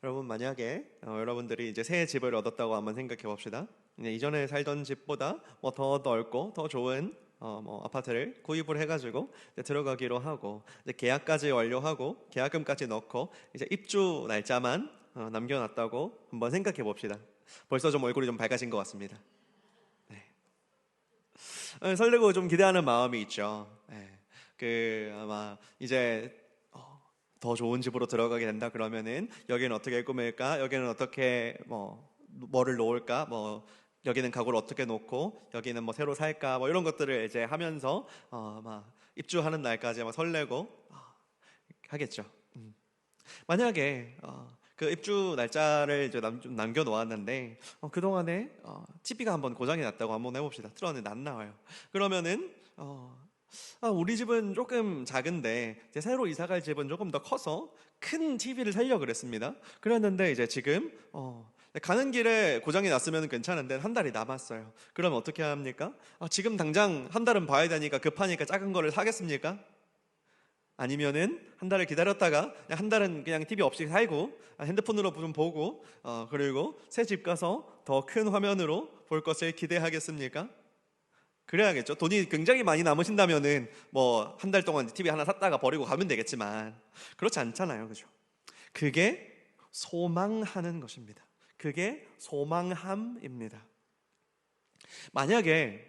여러분 만약에 여러분들이 이제 새 집을 얻었다고 한번 생각해 봅시다. 이전에 살던 집보다 뭐 더 넓고 더 좋은 뭐 아파트를 구입을 해가지고 이제 들어가기로 하고 이제 계약까지 완료하고 계약금까지 넣고 이제 입주 날짜만 남겨놨다고 한번 생각해 봅시다. 벌써 좀 얼굴이 좀 밝아진 것 같습니다. 설레고 좀 기대하는 마음이 있죠. 아마 이제 더 좋은 집으로 들어가게 된다 그러면은 여기는 어떻게 꾸밀까? 여기는 어떻게 뭐를 놓을까? 뭐 여기는 가구를 어떻게 놓고 여기는 뭐 새로 살까? 뭐 이런 것들을 이제 하면서 막 입주하는 날까지 막 설레고 하겠죠. 만약에 그 입주 날짜를 이제 좀 남겨 놓았는데 그동안에 TV가 한번 고장이 났다고 한번 해봅시다. 틀었는데 안 나와요. 그러면은 우리 집은 조금 작은데 이제 새로 이사갈 집은 조금 더 커서 큰 TV를 사려고 그랬습니다. 그랬는데 이제 지금 가는 길에 고장이 났으면 괜찮은데 한 달이 남았어요. 그럼 어떻게 합니까? 지금 당장 한 달은 봐야 되니까 급하니까 작은 거를 사겠습니까? 아니면은 한 달을 기다렸다가 한 달은 그냥 TV 없이 살고 핸드폰으로 좀 보고 그리고 새 집 가서 더 큰 화면으로 볼 것을 기대하겠습니까? 그래야겠죠. 돈이 굉장히 많이 남으신다면은 뭐 한 달 동안 TV 하나 샀다가 버리고 가면 되겠지만 그렇지 않잖아요, 그죠? 그게 소망하는 것입니다. 그게 소망함입니다. 만약에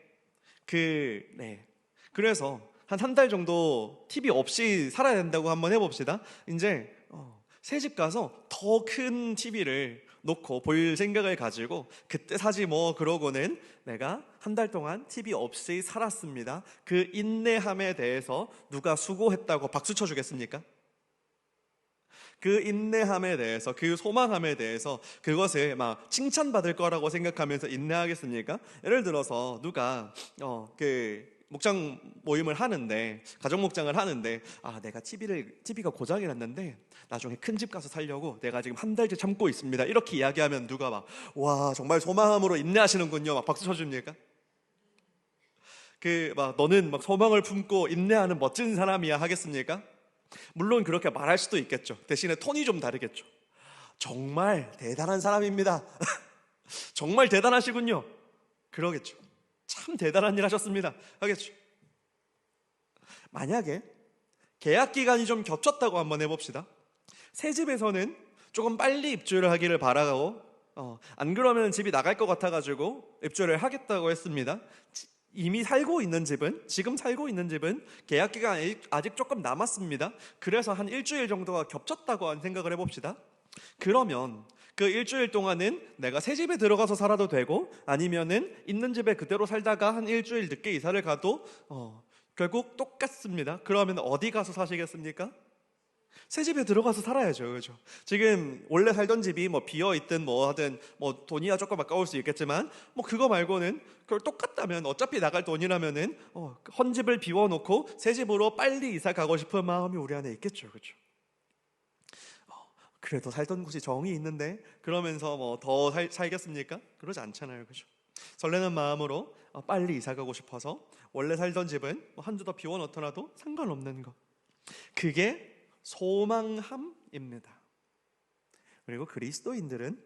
그래서 한 달 정도 TV 없이 살아야 된다고 한번 해봅시다. 이제 새 집 가서 더 큰 TV를 놓고 볼 생각을 가지고 그때 사지 뭐 그러고는 내가 한 달 동안 TV 없이 살았습니다. 그 인내함에 대해서 누가 수고했다고 박수 쳐주겠습니까? 그 인내함에 대해서, 그 소망함에 대해서 그것을 막 칭찬받을 거라고 생각하면서 인내하겠습니까? 예를 들어서 누가 목장 모임을 하는데, 가족 목장을 하는데 내가 TV가 고장이 났는데 나중에 큰 집 가서 살려고 내가 지금 한 달째 참고 있습니다, 이렇게 이야기하면 누가 막 와 정말 소망함으로 인내하시는군요 막 박수 쳐줍니까? 너는 막 소망을 품고 인내하는 멋진 사람이야 하겠습니까? 물론 그렇게 말할 수도 있겠죠. 대신에 톤이 좀 다르겠죠. 정말 대단한 사람입니다. 정말 대단하시군요. 그러겠죠. 참 대단한 일 하셨습니다 하겠죠. 만약에 계약 기간이 좀 겹쳤다고 한번 해봅시다. 새 집에서는 조금 빨리 입주를 하기를 바라고 안 그러면 집이 나갈 것 같아가지고 입주를 하겠다고 했습니다. 지금 살고 있는 집은 계약 기간이 아직 조금 남았습니다. 그래서 한 일주일 정도가 겹쳤다고 생각을 해봅시다. 그러면 그 일주일 동안은 내가 새 집에 들어가서 살아도 되고 아니면은 있는 집에 그대로 살다가 한 일주일 늦게 이사를 가도 결국 똑같습니다. 그러면 어디 가서 사시겠습니까? 새 집에 들어가서 살아야죠, 그렇죠? 지금 원래 살던 집이 뭐 비어 있든 뭐 하든 뭐 돈이야 조금 아까울 수 있겠지만 뭐 그거 말고는 그걸 똑같다면 어차피 나갈 돈이라면은 헌 집을 비워놓고 새 집으로 빨리 이사 가고 싶은 마음이 우리 안에 있겠죠, 그렇죠? 그래도 살던 곳이 정이 있는데 그러면서 뭐 더 살겠습니까? 그러지 않잖아요, 그렇죠? 설레는 마음으로 빨리 이사 가고 싶어서 원래 살던 집은 한 주 더 비워놓더라도 상관없는 것, 그게 소망함입니다. 그리고 그리스도인들은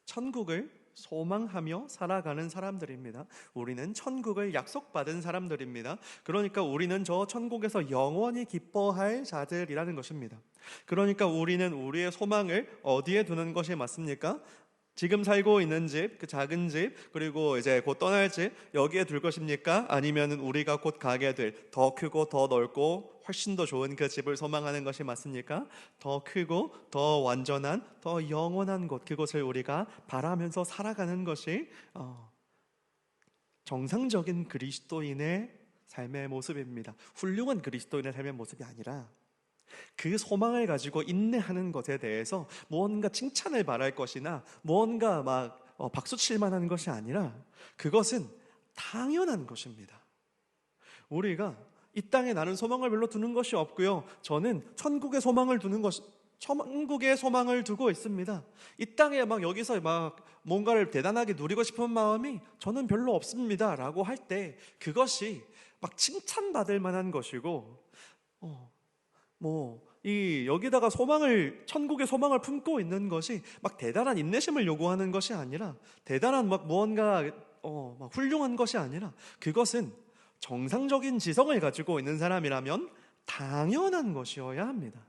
천국을 소망하며 살아가는 사람들입니다. 우리는 천국을 약속받은 사람들입니다. 그러니까 우리는 저 천국에서 영원히 기뻐할 자들이라는 것입니다. 그러니까 우리는 우리의 소망을 어디에 두는 것이 맞습니까? 지금 살고 있는 집, 그 작은 집, 그리고 이제 곧 떠날 집, 여기에 둘 것입니까? 아니면 우리가 곧 가게 될 더 크고 더 넓고 훨씬 더 좋은 그 집을 소망하는 것이 맞습니까? 더 크고 더 완전한, 더 영원한 곳, 그곳을 우리가 바라면서 살아가는 것이 정상적인 그리스도인의 삶의 모습입니다. 훌륭한 그리스도인의 삶의 모습이 아니라 그 소망을 가지고 인내하는 것에 대해서 무언가 칭찬을 바랄 것이나 무언가 막 박수칠 만한 것이 아니라 그것은 당연한 것입니다. 우리가 이 땅에 나는 소망을 별로 두는 것이 없고요, 저는 천국의 소망을 두고 있습니다. 이 땅에 막 여기서 막 뭔가를 대단하게 누리고 싶은 마음이 저는 별로 없습니다 라고 할 때 그것이 막 칭찬받을 만한 것이고 여기다가 천국의 소망을 품고 있는 것이 막 대단한 인내심을 요구하는 것이 아니라, 대단한 막 무언가 막 훌륭한 것이 아니라, 그것은 정상적인 지성을 가지고 있는 사람이라면 당연한 것이어야 합니다.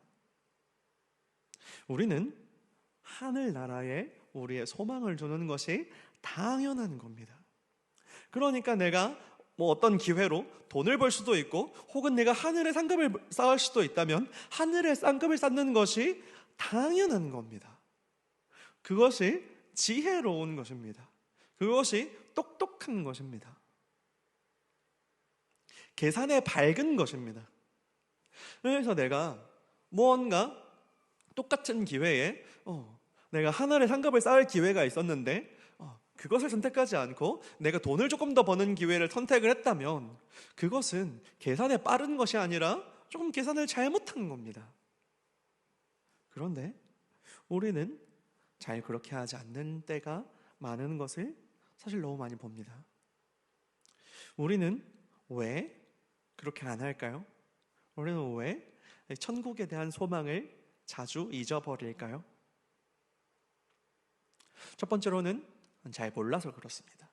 우리는 하늘나라에 우리의 소망을 두는 것이 당연한 겁니다. 그러니까 내가 어떤 기회로 돈을 벌 수도 있고, 혹은 내가 하늘의 상급을 쌓을 수도 있다면 하늘의 상급을 쌓는 것이 당연한 겁니다. 그것이 지혜로운 것입니다. 그것이 똑똑한 것입니다. 계산에 밝은 것입니다. 그래서 내가 무언가 똑같은 기회에 내가 하늘의 상급을 쌓을 기회가 있었는데 그것을 선택하지 않고 내가 돈을 조금 더 버는 기회를 선택을 했다면 그것은 계산에 빠른 것이 아니라 조금 계산을 잘못한 겁니다. 그런데 우리는 잘 그렇게 하지 않는 때가 많은 것을 사실 너무 많이 봅니다. 우리는 왜 그렇게 안 할까요? 우리는 왜 천국에 대한 소망을 자주 잊어버릴까요? 첫 번째로는 잘 몰라서 그렇습니다.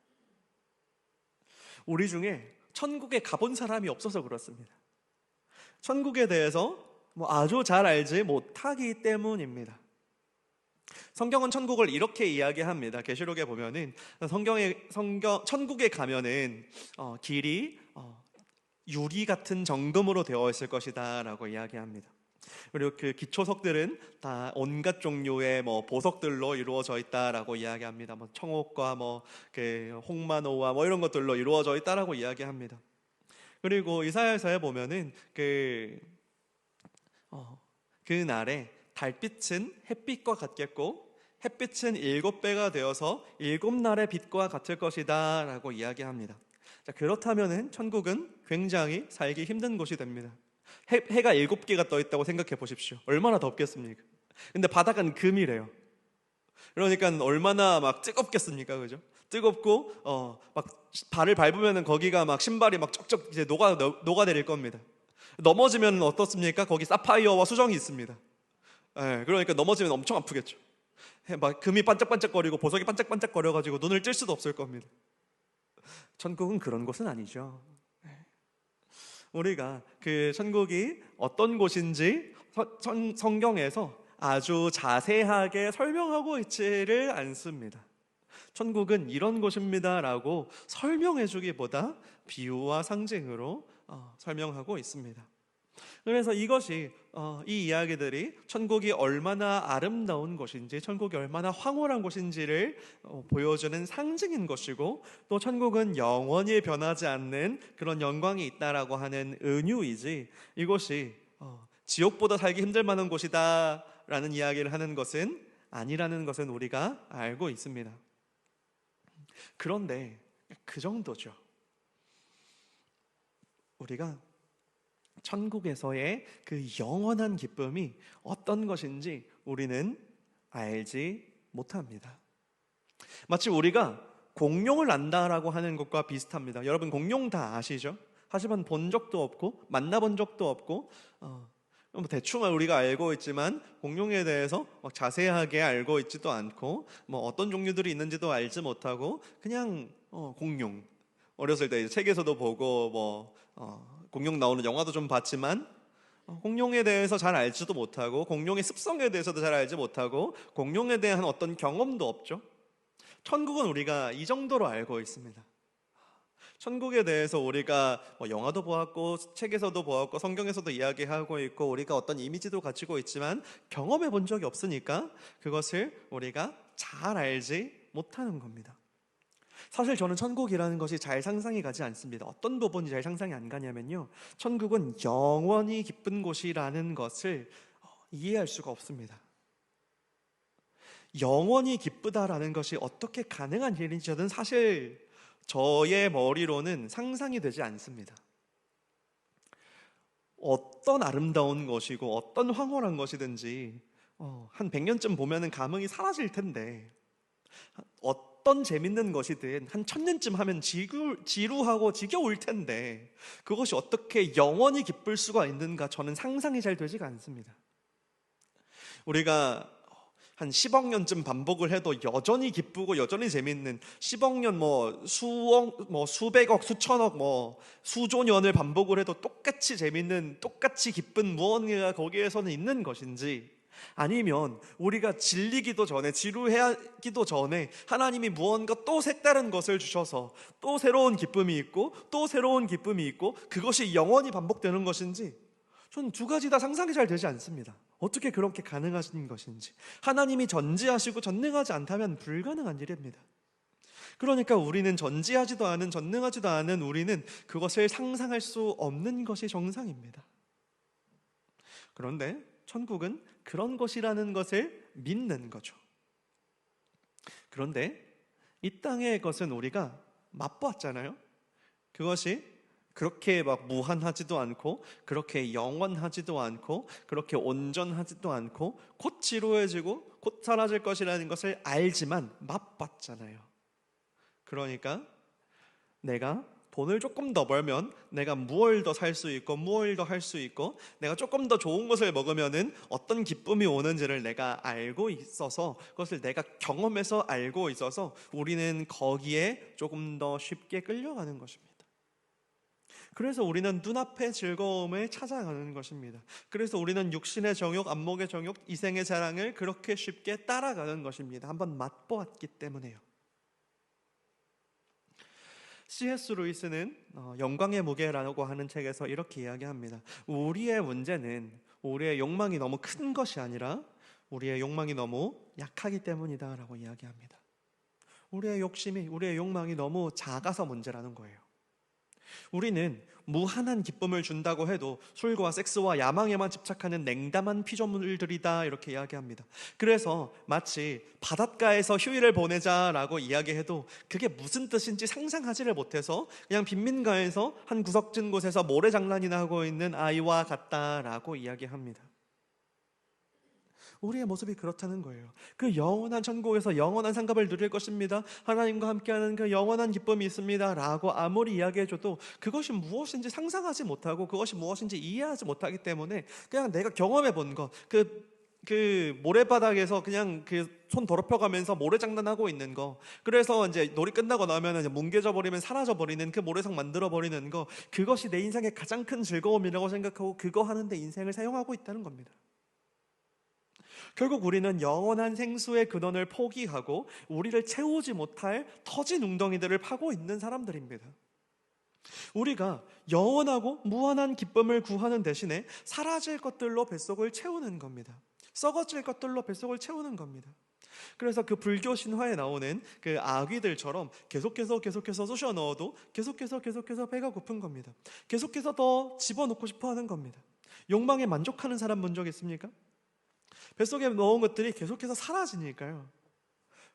우리 중에 천국에 가본 사람이 없어서 그렇습니다. 천국에 대해서 아주 잘 알지 못하기 때문입니다. 성경은 천국을 이렇게 이야기합니다. 계시록에 보면은 천국에 가면은 길이 유리 같은 정금으로 되어 있을 것이다 라고 이야기합니다. 그리고 그 기초석들은 다 온갖 종류의 보석들로 이루어져 있다라고 이야기합니다. 청옥과 그 홍마노와 이런 것들로 이루어져 있다라고 이야기합니다. 그리고 이사야서에 보면은 그 날에 달빛은 햇빛과 같겠고 햇빛은 7배가 되어서 7날의 빛과 같을 것이다 라고 이야기합니다. 자, 그렇다면은 천국은 굉장히 살기 힘든 곳이 됩니다. 해가 7개가 떠 있다고 생각해 보십시오. 얼마나 덥겠습니까? 근데 바닥은 금이래요. 그러니까 얼마나 막 뜨겁겠습니까? 그죠? 뜨겁고 막 발을 밟으면은 거기가 막 신발이 막 쩍쩍 이제 녹아내릴 겁니다. 넘어지면 어떻습니까? 거기 사파이어와 수정이 있습니다. 그러니까 넘어지면 엄청 아프겠죠. 막 금이 반짝반짝거리고 보석이 반짝반짝거려가지고 눈을 뜰 수도 없을 겁니다. 천국은 그런 곳은 아니죠. 우리가 그 천국이 어떤 곳인지 성경에서 아주 자세하게 설명하고 있지를 않습니다. 천국은 이런 곳입니다 라고 설명해 주기보다 비유와 상징으로 설명하고 있습니다. 그래서 이것이 이 이야기들이 천국이 얼마나 아름다운 곳인지, 천국이 얼마나 황홀한 곳인지를 보여주는 상징인 것이고, 또 천국은 영원히 변하지 않는 그런 영광이 있다라고 하는 은유이지, 이것이 지옥보다 살기 힘들 만한 곳이다 라는 이야기를 하는 것은 아니라는 것은 우리가 알고 있습니다. 그런데 그 정도죠. 우리가 천국에서의 그 영원한 기쁨이 어떤 것인지 우리는 알지 못합니다. 마치 우리가 공룡을 안다라고 하는 것과 비슷합니다. 여러분 공룡 다 아시죠? 하지만 본 적도 없고 만나본 적도 없고 대충 우리가 알고 있지만 공룡에 대해서 자세하게 알고 있지도 않고 어떤 종류들이 있는지도 알지 못하고 그냥 공룡, 어렸을 때 책에서도 보고 공룡 나오는 영화도 좀 봤지만 공룡에 대해서 잘 알지도 못하고 공룡의 습성에 대해서도 잘 알지 못하고 공룡에 대한 어떤 경험도 없죠. 천국은 우리가 이 정도로 알고 있습니다. 천국에 대해서 우리가 영화도 보았고 책에서도 보았고 성경에서도 이야기하고 있고 우리가 어떤 이미지도 가지고 있지만 경험해 본 적이 없으니까 그것을 우리가 잘 알지 못하는 겁니다. 사실 저는 천국이라는 것이 잘 상상이 가지 않습니다. 어떤 부분이 잘 상상이 안 가냐면요, 천국은 영원히 기쁜 곳이라는 것을 이해할 수가 없습니다. 영원히 기쁘다라는 것이 어떻게 가능한 일인지 저는 사실 저의 머리로는 상상이 되지 않습니다. 어떤 아름다운 것이고 어떤 황홀한 것이든지 한 100년쯤 보면은 감흥이 사라질 텐데, 어떤 재밌는 것이든 한 1000년쯤 하면 지루하고 지겨울 텐데 그것이 어떻게 영원히 기쁠 수가 있는가, 저는 상상이 잘 되지가 않습니다. 우리가 한 10억 년쯤 반복을 해도 여전히 기쁘고 여전히 재밌는 10억 년 수억 수백억 수천억 수조 년을 반복을 해도 똑같이 재밌는 똑같이 기쁜 무언가가 거기에서는 있는 것인지, 아니면 우리가 질리기도 전에 지루하기도 전에 하나님이 무언가 또 색다른 것을 주셔서 또 새로운 기쁨이 있고 또 새로운 기쁨이 있고 그것이 영원히 반복되는 것인지, 저는 두 가지 다 상상이 잘 되지 않습니다. 어떻게 그렇게 가능하신 것인지. 하나님이 전지하시고 전능하지 않다면 불가능한 일입니다. 그러니까 우리는 전지하지도 않은 전능하지도 않은 우리는 그것을 상상할 수 없는 것이 정상입니다. 그런데 천국은 그런 것이라는 것을 믿는 거죠. 그런데 이 땅의 것은 우리가 맛보았잖아요. 그것이 그렇게 무한하지도 않고 그렇게 영원하지도 않고 그렇게 온전하지도 않고 곧 지루해지고 곧 사라질 것이라는 것을 알지만 맛봤잖아요. 그러니까 내가 돈을 조금 더 벌면 내가 무얼 더 살 수 있고 무얼 더 할 수 있고 내가 조금 더 좋은 것을 먹으면은 어떤 기쁨이 오는지를 내가 알고 있어서, 그것을 내가 경험해서 알고 있어서 우리는 거기에 조금 더 쉽게 끌려가는 것입니다. 그래서 우리는 눈앞의 즐거움을 찾아가는 것입니다. 그래서 우리는 육신의 정욕, 안목의 정욕, 이생의 자랑을 그렇게 쉽게 따라가는 것입니다. 한번 맛보았기 때문에요. C.S. 루이스는 영광의 무게라고 하는 책에서 이렇게 이야기합니다. 우리의 문제는 우리의 욕망이 너무 큰 것이 아니라 우리의 욕망이 너무 약하기 때문이다 라고 이야기합니다. 우리의 욕심이, 우리의 욕망이 너무 작아서 문제라는 거예요. 우리는 무한한 기쁨을 준다고 해도 술과 섹스와 야망에만 집착하는 냉담한 피조물들이다 이렇게 이야기합니다. 그래서 마치 바닷가에서 휴일을 보내자라고 이야기해도 그게 무슨 뜻인지 상상하지를 못해서 그냥 빈민가에서 한 구석진 곳에서 모래장난이나 하고 있는 아이와 같다라고 이야기합니다. 우리의 모습이 그렇다는 거예요. 그 영원한 천국에서 영원한 상급을 누릴 것입니다. 하나님과 함께하는 그 영원한 기쁨이 있습니다 라고 아무리 이야기해줘도 그것이 무엇인지 상상하지 못하고 그것이 무엇인지 이해하지 못하기 때문에 그냥 내가 경험해 본 것, 그 모래바닥에서 그냥 그 손 더럽혀가면서 모래장난하고 있는 거, 그래서 이제 놀이 끝나고 나면 이제 뭉개져 버리면 사라져 버리는 그 모래성 만들어 버리는 거, 그것이 내 인생의 가장 큰 즐거움이라고 생각하고 그거 하는데 인생을 사용하고 있다는 겁니다. 결국 우리는 영원한 생수의 근원을 포기하고 우리를 채우지 못할 터진 웅덩이들을 파고 있는 사람들입니다. 우리가 영원하고 무한한 기쁨을 구하는 대신에 사라질 것들로 뱃속을 채우는 겁니다. 썩어질 것들로 뱃속을 채우는 겁니다. 그래서 그 불교 신화에 나오는 그 아귀들처럼 계속해서 쑤셔 넣어도 계속해서 배가 고픈 겁니다. 계속해서 더 집어넣고 싶어 하는 겁니다. 욕망에 만족하는 사람 본 적 있습니까? 뱃속에 넣은 것들이 계속해서 사라지니까요.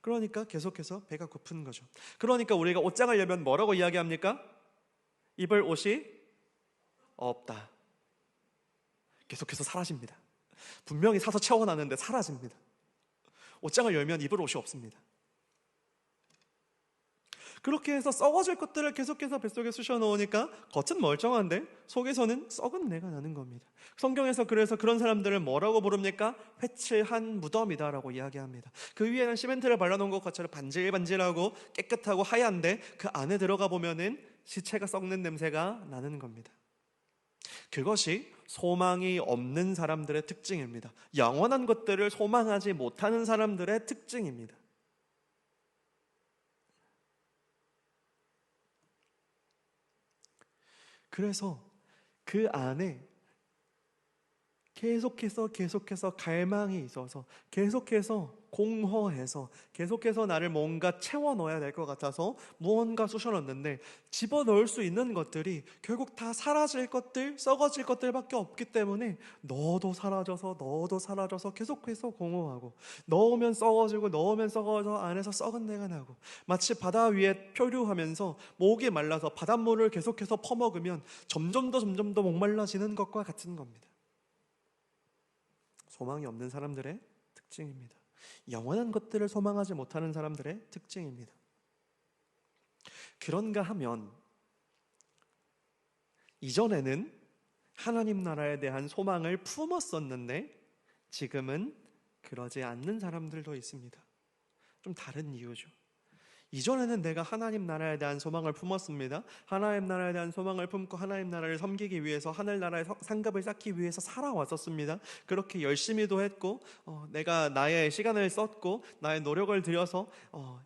그러니까 계속해서 배가 고픈 거죠. 그러니까 우리가 옷장을 열면 뭐라고 이야기합니까? 입을 옷이 없다. 계속해서 사라집니다. 분명히 사서 채워놨는데 사라집니다. 옷장을 열면 입을 옷이 없습니다. 그렇게 해서 썩어질 것들을 계속해서 뱃속에 쑤셔 넣으니까 겉은 멀쩡한데 속에서는 썩은 내가 나는 겁니다. 성경에서 그래서 그런 사람들을 뭐라고 부릅니까? 회칠한 무덤이다라고 이야기합니다. 그 위에는 시멘트를 발라놓은 것처럼 반질반질하고 깨끗하고 하얀데 그 안에 들어가 보면은 시체가 썩는 냄새가 나는 겁니다. 그것이 소망이 없는 사람들의 특징입니다. 영원한 것들을 소망하지 못하는 사람들의 특징입니다. 그래서 그 안에 계속해서 갈망이 있어서 계속해서 공허해서 계속해서 나를 뭔가 채워 넣어야 될 것 같아서 무언가 쑤셔 넣는데 집어넣을 수 있는 것들이 결국 다 사라질 것들, 썩어질 것들밖에 없기 때문에 넣어도 사라져서 계속해서 공허하고, 넣으면 썩어지고 넣으면 썩어져 안에서 썩은 내가 나고, 마치 바다 위에漂流하면서 목이 말라서 바닷물을 계속해서 퍼먹으면 점점 더 목말라지는 것과 같은 겁니다. 소망이 없는 사람들의 특징입니다. 영원한 것들을 소망하지 못하는 사람들의 특징입니다. 그런가 하면 이전에는 하나님 나라에 대한 소망을 품었었는데 지금은 그러지 않는 사람들도 있습니다. 좀 다른 이유죠. 이전에는 내가 하나님 나라에 대한 소망을 품었습니다. 하나님 나라에 대한 소망을 품고 하나님 나라를 섬기기 위해서, 하늘나라의 상급을 쌓기 위해서 살아왔었습니다. 그렇게 열심히도 했고, 내가 나의 시간을 썼고 나의 노력을 들여서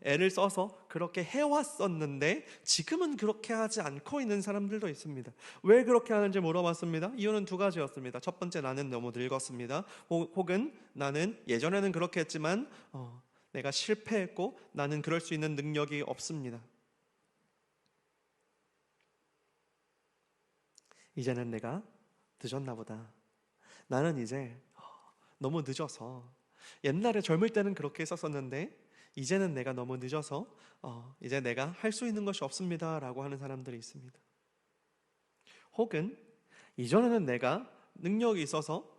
애를 써서 그렇게 해왔었는데, 지금은 그렇게 하지 않고 있는 사람들도 있습니다. 왜 그렇게 하는지 물어봤습니다. 이유는 두 가지였습니다. 첫 번째, 나는 너무 늙었습니다. 혹은 나는 예전에는 그렇게 했지만 내가 실패했고 나는 그럴 수 있는 능력이 없습니다. 이제는 내가 늦었나 보다. 나는 이제 너무 늦어서, 옛날에 젊을 때는 그렇게 했었었는데 이제는 내가 너무 늦어서 이제 내가 할 수 있는 것이 없습니다 라고 하는 사람들이 있습니다. 혹은 이전에는 내가 능력이 있어서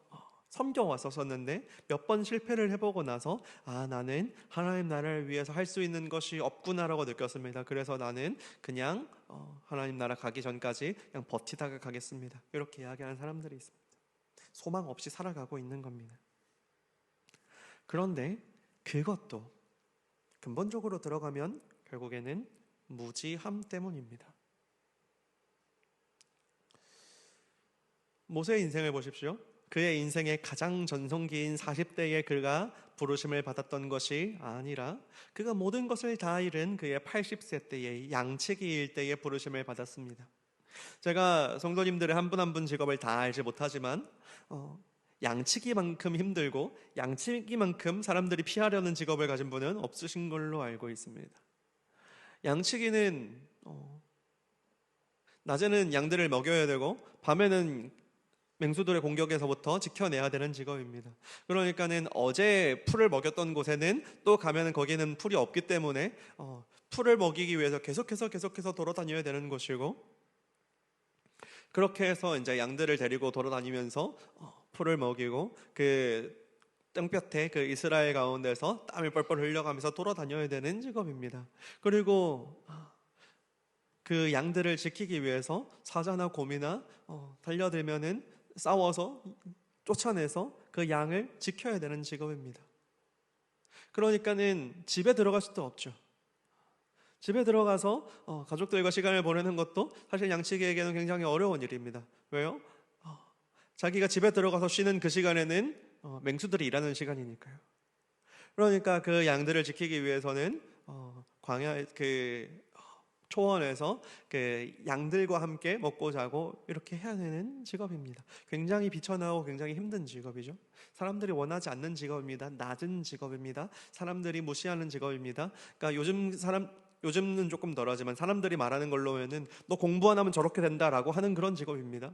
섬겨왔었는데 몇 번 실패를 해보고 나서 나는 하나님 나라를 위해서 할 수 있는 것이 없구나라고 느꼈습니다. 그래서 나는 그냥 하나님 나라 가기 전까지 그냥 버티다가 가겠습니다. 이렇게 이야기하는 사람들이 있습니다. 소망 없이 살아가고 있는 겁니다. 그런데 그것도 근본적으로 들어가면 결국에는 무지함 때문입니다. 모세의 인생을 보십시오. 그의 인생의 가장 전성기인 40대에 그가 부르심을 받았던 것이 아니라 그가 모든 것을 다 잃은 그의 80세 때에, 양치기일 때에 부르심을 받았습니다. 제가 성도님들의 한 분 한 분 직업을 다 알지 못하지만 양치기만큼 힘들고 양치기만큼 사람들이 피하려는 직업을 가진 분은 없으신 걸로 알고 있습니다. 양치기는 낮에는 양들을 먹여야 되고 밤에는 맹수들의 공격에서부터 지켜내야 되는 직업입니다. 그러니까는 어제 풀을 먹였던 곳에는 또 가면은 거기는 풀이 없기 때문에 풀을 먹이기 위해서 계속해서 돌아다녀야 되는 것이고, 그렇게 해서 이제 양들을 데리고 돌아다니면서 풀을 먹이고 그 땡볕에 그 이스라엘 가운데서 땀을 뻘뻘 흘려가면서 돌아다녀야 되는 직업입니다. 그리고 그 양들을 지키기 위해서 사자나 곰이나 달려들면은 싸워서 쫓아내서 그 양을 지켜야 되는 직업입니다. 그러니까는 집에 들어갈 수도 없죠. 집에 들어가서 가족들과 시간을 보내는 것도 사실 양치기에게는 굉장히 어려운 일입니다. 왜요? 자기가 집에 들어가서 쉬는 그 시간에는 맹수들이 일하는 시간이니까요. 그러니까 그 양들을 지키기 위해서는 광야 초원에서 그 양들과 함께 먹고 자고 이렇게 해야 되는 직업입니다. 굉장히 비천하고 굉장히 힘든 직업이죠. 사람들이 원하지 않는 직업입니다. 낮은 직업입니다. 사람들이 무시하는 직업입니다. 그러니까 요즘은 조금 덜하지만 사람들이 말하는 걸로면은 너 공부 안 하면 저렇게 된다라고 하는 그런 직업입니다.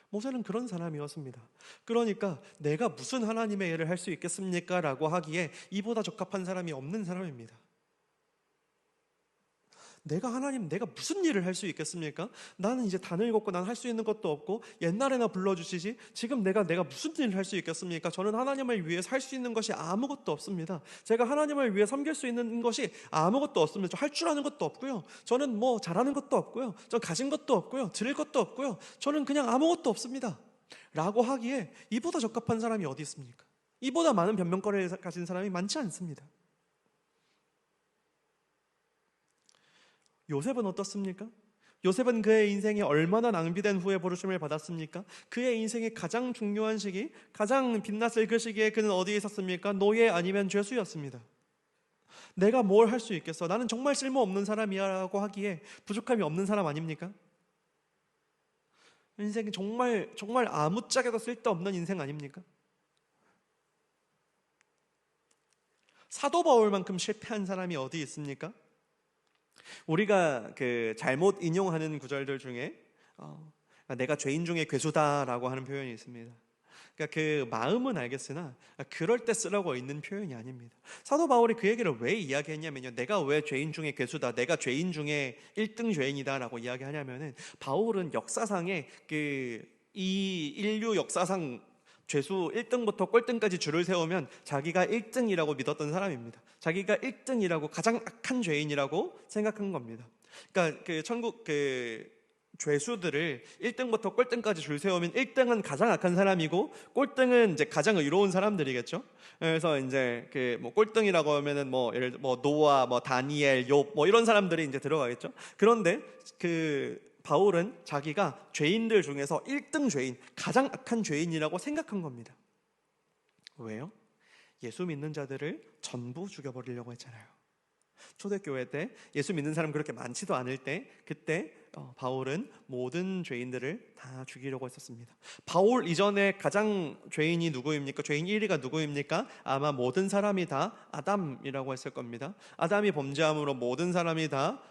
모세는 그런 사람이었습니다. 그러니까 내가 무슨 하나님의 일을 할 수 있겠습니까? 라고 하기에 이보다 적합한 사람이 없는 사람입니다. 내가 무슨 일을 할 수 있겠습니까? 나는 이제 다 늙었고 난 할 수 있는 것도 없고 옛날에나 불러주시지 지금 내가 무슨 일을 할 수 있겠습니까? 저는 하나님을 위해서 할 수 있는 것이 아무것도 없습니다. 제가 하나님을 위해 섬길 수 있는 것이 아무것도 없습니다. 저 할 줄 아는 것도 없고요. 저는 뭐 잘하는 것도 없고요. 저 가진 것도 없고요. 드릴 것도 없고요. 저는 그냥 아무것도 없습니다. 라고 하기에 이보다 적합한 사람이 어디 있습니까? 이보다 많은 변명거리를 가진 사람이 많지 않습니다. 요셉은 어떻습니까? 요셉은 그의 인생이 얼마나 낭비된 후에 부르심을 받았습니까? 그의 인생의 가장 중요한 시기, 가장 빛났을 그 시기에 그는 어디에 있었습니까? 노예 아니면 죄수였습니다. 내가 뭘 할 수 있겠어? 나는 정말 쓸모없는 사람이야 라고 하기에 부족함이 없는 사람 아닙니까? 인생이 정말 아무짝에도 쓸데없는 인생 아닙니까? 사도 바울만큼 실패한 사람이 어디 있습니까? 우리가 그 잘못 인용하는 구절들 중에 내가 죄인 중에 괴수다라고 하는 표현이 있습니다. 그러니까 그 마음은 알겠으나 그럴 때 쓰라고 있는 표현이 아닙니다. 사도 바울이 그 얘기를 왜 이야기했냐면요, 내가 왜 죄인 중에 괴수다, 내가 죄인 중에 1등 죄인이다라고 이야기하냐면은, 바울은 역사상에 이 인류 역사상 죄수 1등부터 꼴등까지 줄을 세우면 자기가 1등이라고 믿었던 사람입니다. 자기가 1등이라고, 가장 악한 죄인이라고 생각한 겁니다. 그러니까 죄수들을 1등부터 꼴등까지 줄 세우면 1등은 가장 악한 사람이고 꼴등은 이제 가장 의로운 사람들이겠죠. 그래서 이제 그 뭐 꼴등이라고 하면은 뭐 예를 들어 뭐 노아, 뭐 다니엘, 욥 뭐 이런 사람들이 이제 들어가겠죠. 그런데 그 바울은 자기가 죄인들 중에서 1등 죄인, 가장 악한 죄인이라고 생각한 겁니다. 왜요? 예수 믿는 자들을 전부 죽여버리려고 했잖아요. 초대교회 때 예수 믿는 사람 그렇게 많지도 않을 때 그때 바울은 모든 죄인들을 다 죽이려고 했었습니다. 바울 이전에 가장 죄인이 누구입니까? 죄인 1위가 누구입니까? 아마 모든 사람이 다 아담이라고 했을 겁니다. 아담이 범죄함으로 모든 사람이 다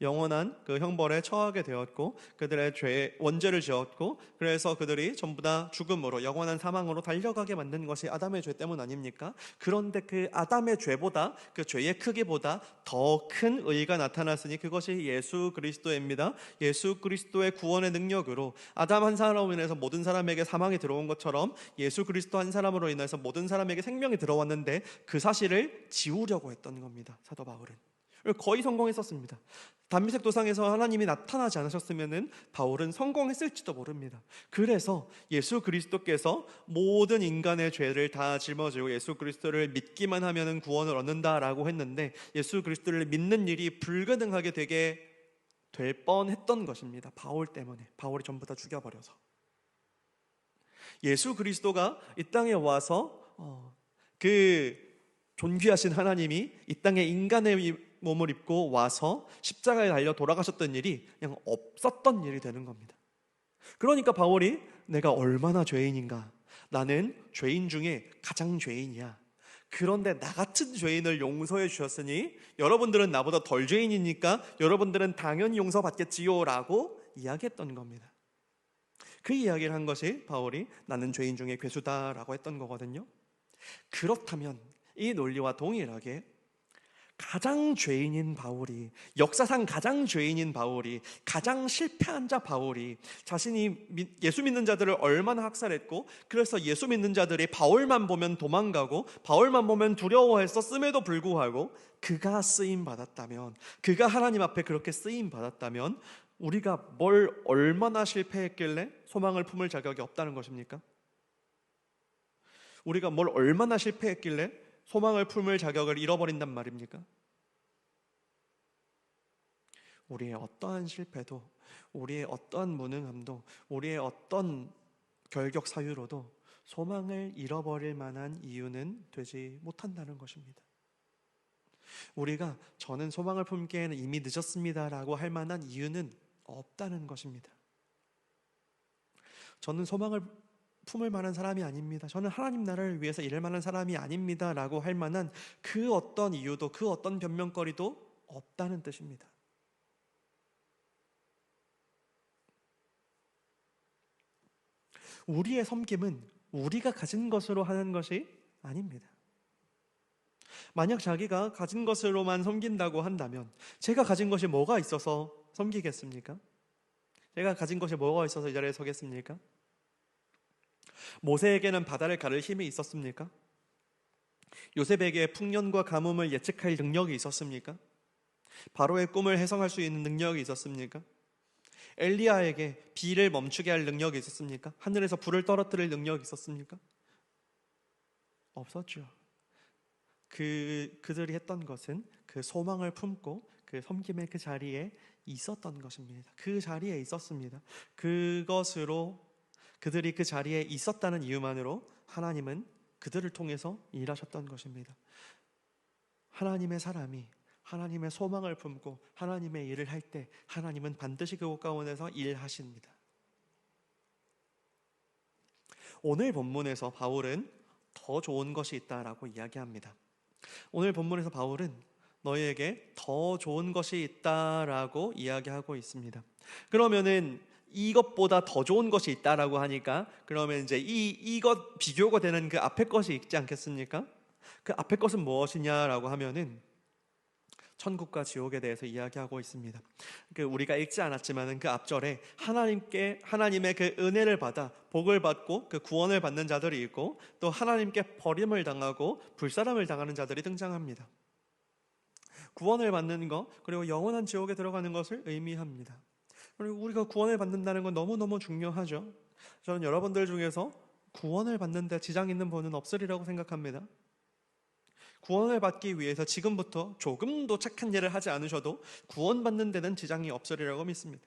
영원한 그 형벌에 처하게 되었고 그들의 죄 원죄를 지었고 그래서 그들이 전부 다 죽음으로 영원한 사망으로 달려가게 만든 것이 아담의 죄 때문 아닙니까? 그런데 그 아담의 죄보다 그 죄의 크기보다 더 큰 의가 나타났으니 그것이 예수 그리스도입니다. 예수 그리스도의 구원의 능력으로 아담 한 사람으로 인해서 모든 사람에게 사망이 들어온 것처럼 예수 그리스도 한 사람으로 인해서 모든 사람에게 생명이 들어왔는데 그 사실을 지우려고 했던 겁니다. 사도 바울은 거의 성공했었습니다. 담미색 도상에서 하나님이 나타나지 않으셨으면 바울은 성공했을지도 모릅니다. 그래서 예수 그리스도께서 모든 인간의 죄를 다 짊어지고 예수 그리스도를 믿기만 하면 구원을 얻는다라고 했는데 예수 그리스도를 믿는 일이 불가능하게 되게 될 뻔했던 것입니다. 바울 때문에. 바울이 전부 다 죽여버려서. 예수 그리스도가 이 땅에 와서 그 존귀하신 하나님이 이 땅에 인간의 몸을 입고 와서 십자가에 달려 돌아가셨던 일이 그냥 없었던 일이 되는 겁니다. 그러니까 바울이 내가 얼마나 죄인인가, 나는 죄인 중에 가장 죄인이야. 그런데 나 같은 죄인을 용서해 주셨으니 여러분들은 나보다 덜 죄인이니까 여러분들은 당연히 용서받겠지요 라고 이야기했던 겁니다. 그 이야기를 한 것이 바울이 나는 죄인 중에 괴수다라고 했던 거거든요. 그렇다면 이 논리와 동일하게 가장 죄인인 바울이, 역사상 가장 죄인인 바울이, 가장 실패한 자 바울이 자신이 예수 믿는 자들을 얼마나 학살했고 그래서 예수 믿는 자들이 바울만 보면 도망가고 바울만 보면 두려워했었음에도 불구하고 그가 쓰임받았다면, 그가 하나님 앞에 그렇게 쓰임받았다면 우리가 뭘 얼마나 실패했길래 소망을 품을 자격이 없다는 것입니까? 우리가 뭘 얼마나 실패했길래 소망을 품을 자격을 잃어버린단 말입니까? 우리의 어떠한 실패도, 우리의 어떠한 무능함도, 우리의 어떤 결격 사유로도 소망을 잃어버릴 만한 이유는 되지 못한다는 것입니다. 우리가 저는 소망을 품기에는 이미 늦었습니다라고 할 만한 이유는 없다는 것입니다. 저는 소망을 품을 만한 사람이 아닙니다. 저는 하나님 나라를 위해서 일할 만한 사람이 아닙니다 라고 할 만한 그 어떤 이유도 그 어떤 변명거리도 없다는 뜻입니다. 우리의 섬김은 우리가 가진 것으로 하는 것이 아닙니다. 만약 자기가 가진 것으로만 섬긴다고 한다면 제가 가진 것이 뭐가 있어서 섬기겠습니까? 제가 가진 것이 뭐가 있어서 이 자리에 서겠습니까? 모세에게는 바다를 가를 힘이 있었습니까? 요셉에게 풍년과 가뭄을 예측할 능력이 있었습니까? 바로의 꿈을 해석할 수 있는 능력이 있었습니까? 엘리야에게 비를 멈추게 할 능력이 있었습니까? 하늘에서 불을 떨어뜨릴 능력이 있었습니까? 없었죠. 그들이 했던 것은 그 소망을 품고 그 섬김의 그 자리에 있었던 것입니다. 그 자리에 있었습니다. 그것으로 그들이 그 자리에 있었다는 이유만으로 하나님은 그들을 통해서 일하셨던 것입니다. 하나님의 사람이 하나님의 소망을 품고 하나님의 일을 할 때 하나님은 반드시 그곳 가운데서 일하십니다. 오늘 본문에서 바울은 더 좋은 것이 있다라고 이야기합니다. 오늘 본문에서 바울은 너희에게 더 좋은 것이 있다라고 이야기하고 있습니다. 그러면은 이것보다 더 좋은 것이 있다라고 하니까 그러면 이제 이것 비교가 되는 그 앞에 것이 있지 않겠습니까? 그 앞에 것은 무엇이냐라고 하면은 천국과 지옥에 대해서 이야기하고 있습니다. 우리가 읽지 않았지만은 그 앞절에 하나님의 그 은혜를 받아 복을 받고 그 구원을 받는 자들이 있고 또 하나님께 버림을 당하고 불사람을 당하는 자들이 등장합니다. 구원을 받는 것 그리고 영원한 지옥에 들어가는 것을 의미합니다. 그리고 우리가 구원을 받는다는 건 너무너무 중요하죠. 저는 여러분들 중에서 구원을 받는데 지장 있는 분은 없으리라고 생각합니다. 구원을 받기 위해서 지금부터 조금도 착한 일을 하지 않으셔도 구원받는 데는 지장이 없으리라고 믿습니다.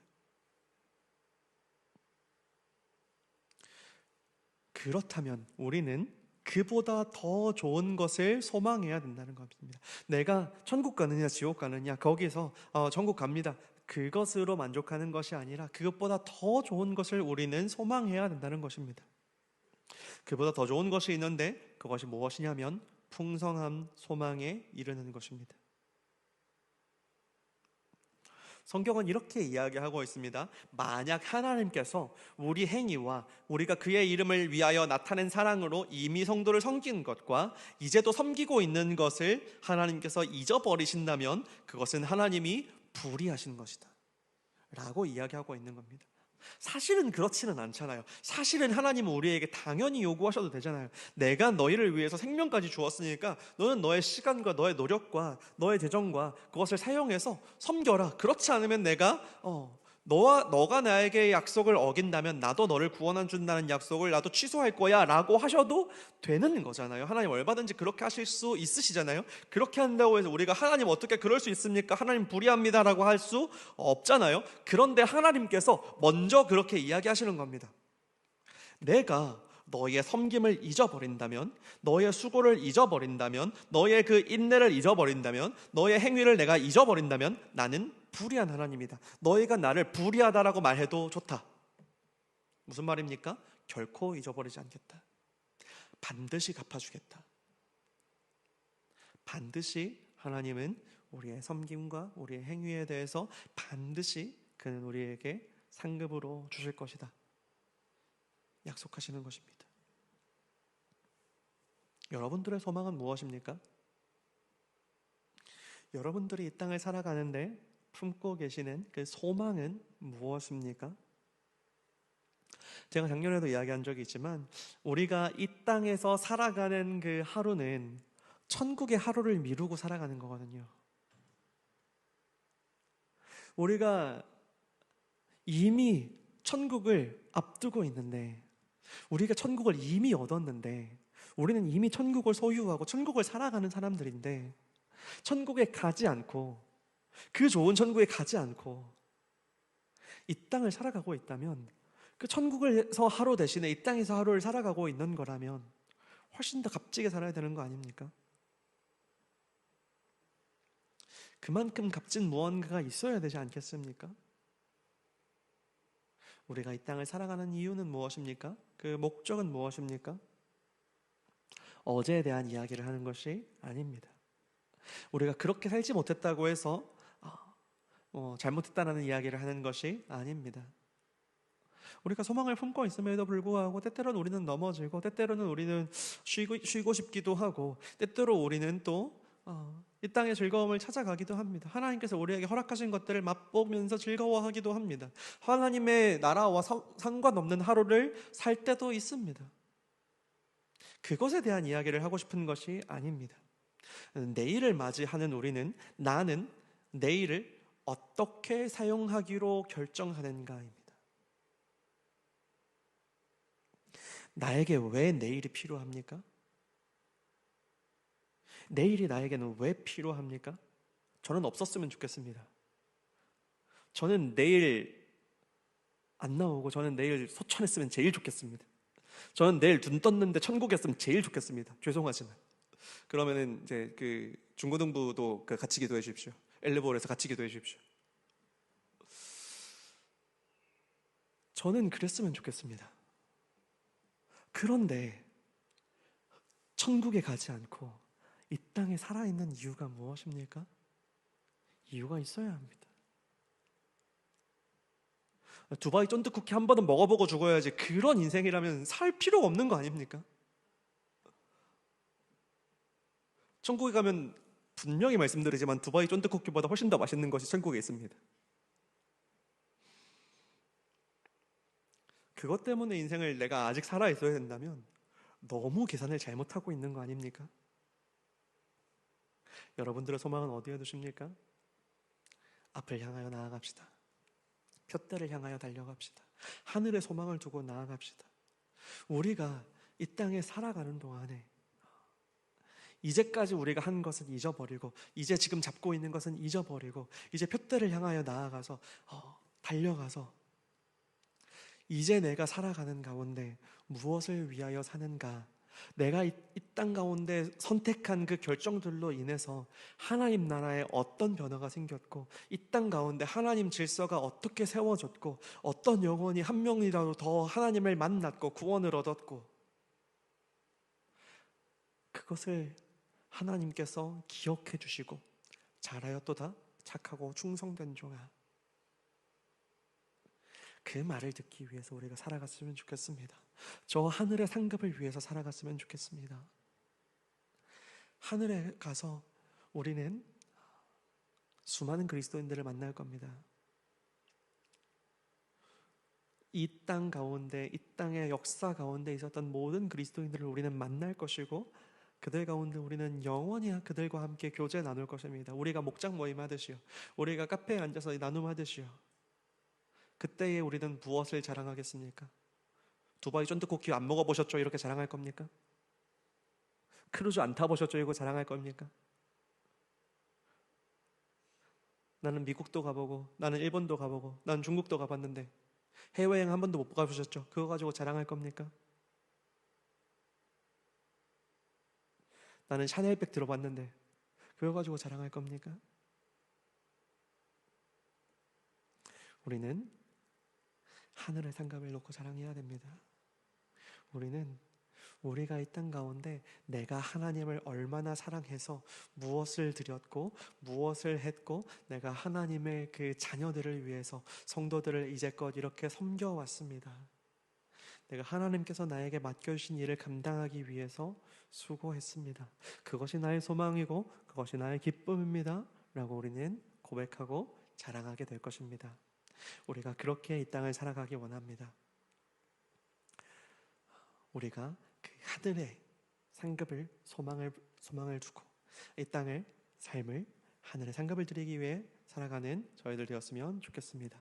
그렇다면 우리는 그보다 더 좋은 것을 소망해야 된다는 겁니다. 내가 천국 가느냐 지옥 가느냐 거기서 천국 갑니다, 그것으로 만족하는 것이 아니라 그것보다 더 좋은 것을 우리는 소망해야 된다는 것입니다. 그보다 더 좋은 것이 있는데 그것이 무엇이냐면 풍성한 소망에 이르는 것입니다. 성경은 이렇게 이야기하고 있습니다. 만약 하나님께서 우리 행위와 우리가 그의 이름을 위하여 나타낸 사랑으로 이미 성도를 섬긴 것과 이제도 섬기고 있는 것을 하나님께서 잊어버리신다면 그것은 하나님이 불의하신 것이다 라고 이야기하고 있는 겁니다. 사실은 그렇지는 않잖아요. 사실은 하나님은 우리에게 당연히 요구하셔도 되잖아요. 내가 너희를 위해서 생명까지 주었으니까 너는 너의 시간과 너의 노력과 너의 재정과 그것을 사용해서 섬겨라. 그렇지 않으면 내가 너가 나에게 약속을 어긴다면 나도 너를 구원해 준다는 약속을 나도 취소할 거야 라고 하셔도 되는 거잖아요. 하나님 얼마든지 그렇게 하실 수 있으시잖아요. 그렇게 한다고 해서 우리가 하나님 어떻게 그럴 수 있습니까? 하나님 불의합니다 라고 할 수 없잖아요. 그런데 하나님께서 먼저 그렇게 이야기하시는 겁니다. 내가 너의 섬김을 잊어버린다면, 너의 수고를 잊어버린다면, 너의 그 인내를 잊어버린다면, 너의 행위를 내가 잊어버린다면 나는 불의한 하나님이다. 너희가 나를 불의하다라고 말해도 좋다. 무슨 말입니까? 결코 잊어버리지 않겠다. 반드시 갚아주겠다. 반드시 하나님은 우리의 섬김과 우리의 행위에 대해서 반드시 그는 우리에게 상급으로 주실 것이다 약속하시는 것입니다. 여러분들의 소망은 무엇입니까? 여러분들이 이 땅을 살아가는데 품고 계시는 그 소망은 무엇입니까? 제가 작년에도 이야기한 적이 있지만 우리가 이 땅에서 살아가는 그 하루는 천국의 하루를 미루고 살아가는 거거든요. 우리가 이미 천국을 앞두고 있는데, 우리가 천국을 이미 얻었는데, 우리는 이미 천국을 소유하고 천국을 살아가는 사람들인데 천국에 가지 않고, 그 좋은 천국에 가지 않고 이 땅을 살아가고 있다면, 그 천국에서 하루 대신에 이 땅에서 하루를 살아가고 있는 거라면 훨씬 더 값지게 살아야 되는 거 아닙니까? 그만큼 값진 무언가가 있어야 되지 않겠습니까? 우리가 이 땅을 살아가는 이유는 무엇입니까? 그 목적은 무엇입니까? 어제에 대한 이야기를 하는 것이 아닙니다. 우리가 그렇게 살지 못했다고 해서 잘못했다는 이야기를 하는 것이 아닙니다. 우리가 소망을 품고 있음에도 불구하고 때때로는 우리는 넘어지고, 때때로는 우리는 쉬고 싶기도 하고, 때때로 우리는 또 이 땅의 즐거움을 찾아가기도 합니다. 하나님께서 우리에게 허락하신 것들을 맛보면서 즐거워하기도 합니다. 하나님의 나라와 상관없는 하루를 살 때도 있습니다. 그것에 대한 이야기를 하고 싶은 것이 아닙니다. 내일을 맞이하는 우리는 나는 내일을 어떻게 사용하기로 결정하는가입니다. 나에게 왜 내일이 필요합니까? 내일이 나에게는 왜 필요합니까? 저는 없었으면 좋겠습니다. 저는 내일 안 나오고 저는 내일 소천했으면 제일 좋겠습니다. 저는 내일 눈 떴는데 천국이었으면 제일 좋겠습니다. 죄송하지만. 그러면은 이제 그 중고등부도 같이 기도해 주십시오. 엘리버에서 같이 기도해 주십시오. 저는 그랬으면 좋겠습니다. 그런데 천국에 가지 않고 이 땅에 살아있는 이유가 무엇입니까? 이유가 있어야 합니다. 두바이 쫀득쿠키 한 번은 먹어보고 죽어야지, 그런 인생이라면 살 필요가 없는 거 아닙니까? 천국에 가면 분명히 말씀드리지만 두바이 쫀득쿠키보다 훨씬 더 맛있는 것이 천국에 있습니다. 그것 때문에 인생을 내가 아직 살아있어야 된다면 너무 계산을 잘못하고 있는 거 아닙니까? 여러분들의 소망은 어디에 두십니까? 앞을 향하여 나아갑시다. 푯대를 향하여 달려갑시다. 하늘의 소망을 두고 나아갑시다. 우리가 이 땅에 살아가는 동안에 이제까지 우리가 한 것은 잊어버리고, 이제 지금 잡고 있는 것은 잊어버리고, 이제 푯대를 향하여 나아가서 달려가서 이제 내가 살아가는 가운데 무엇을 위하여 사는가, 내가 이 땅 가운데 선택한 그 결정들로 인해서 하나님 나라에 어떤 변화가 생겼고, 이 땅 가운데 하나님 질서가 어떻게 세워졌고, 어떤 영혼이 한 명이라도 더 하나님을 만났고 구원을 얻었고, 그것을 하나님께서 기억해 주시고, 잘하였도다 착하고 충성된 종아, 그 말을 듣기 위해서 우리가 살아갔으면 좋겠습니다. 저 하늘의 상급을 위해서 살아갔으면 좋겠습니다. 하늘에 가서 우리는 수많은 그리스도인들을 만날 겁니다. 이 땅 가운데, 이 땅의 역사 가운데 있었던 모든 그리스도인들을 우리는 만날 것이고, 그들 가운데 우리는 영원히 그들과 함께 교제 나눌 것입니다. 우리가 목장 모임 하듯이요, 우리가 카페에 앉아서 나눔하듯이요. 그때에 우리는 무엇을 자랑하겠습니까? 두바이 쫀득쿠키 안 먹어보셨죠? 이렇게 자랑할 겁니까? 크루즈 안 타보셨죠? 이거 자랑할 겁니까? 나는 미국도 가보고, 나는 일본도 가보고, 나는 중국도 가봤는데 해외여행 한 번도 못 가보셨죠? 그거 가지고 자랑할 겁니까? 나는 샤넬백 들어봤는데 그거 가지고 자랑할 겁니까? 우리는 하늘의 상급을 놓고 자랑해야 됩니다. 우리는 우리가 이 땅 가운데 내가 하나님을 얼마나 사랑해서 무엇을 드렸고 무엇을 했고, 내가 하나님의 그 자녀들을 위해서 성도들을 이제껏 이렇게 섬겨왔습니다. 내가 하나님께서 나에게 맡겨주신 일을 감당하기 위해서 수고했습니다. 그것이 나의 소망이고 그것이 나의 기쁨입니다 라고 우리는 고백하고 자랑하게 될 것입니다. 우리가 그렇게 이 땅을 살아가기 원합니다. 우리가 그 하늘의 상급을 소망을 두고 이 땅을, 삶을 하늘의 상급을 드리기 위해 살아가는 저희들 되었으면 좋겠습니다.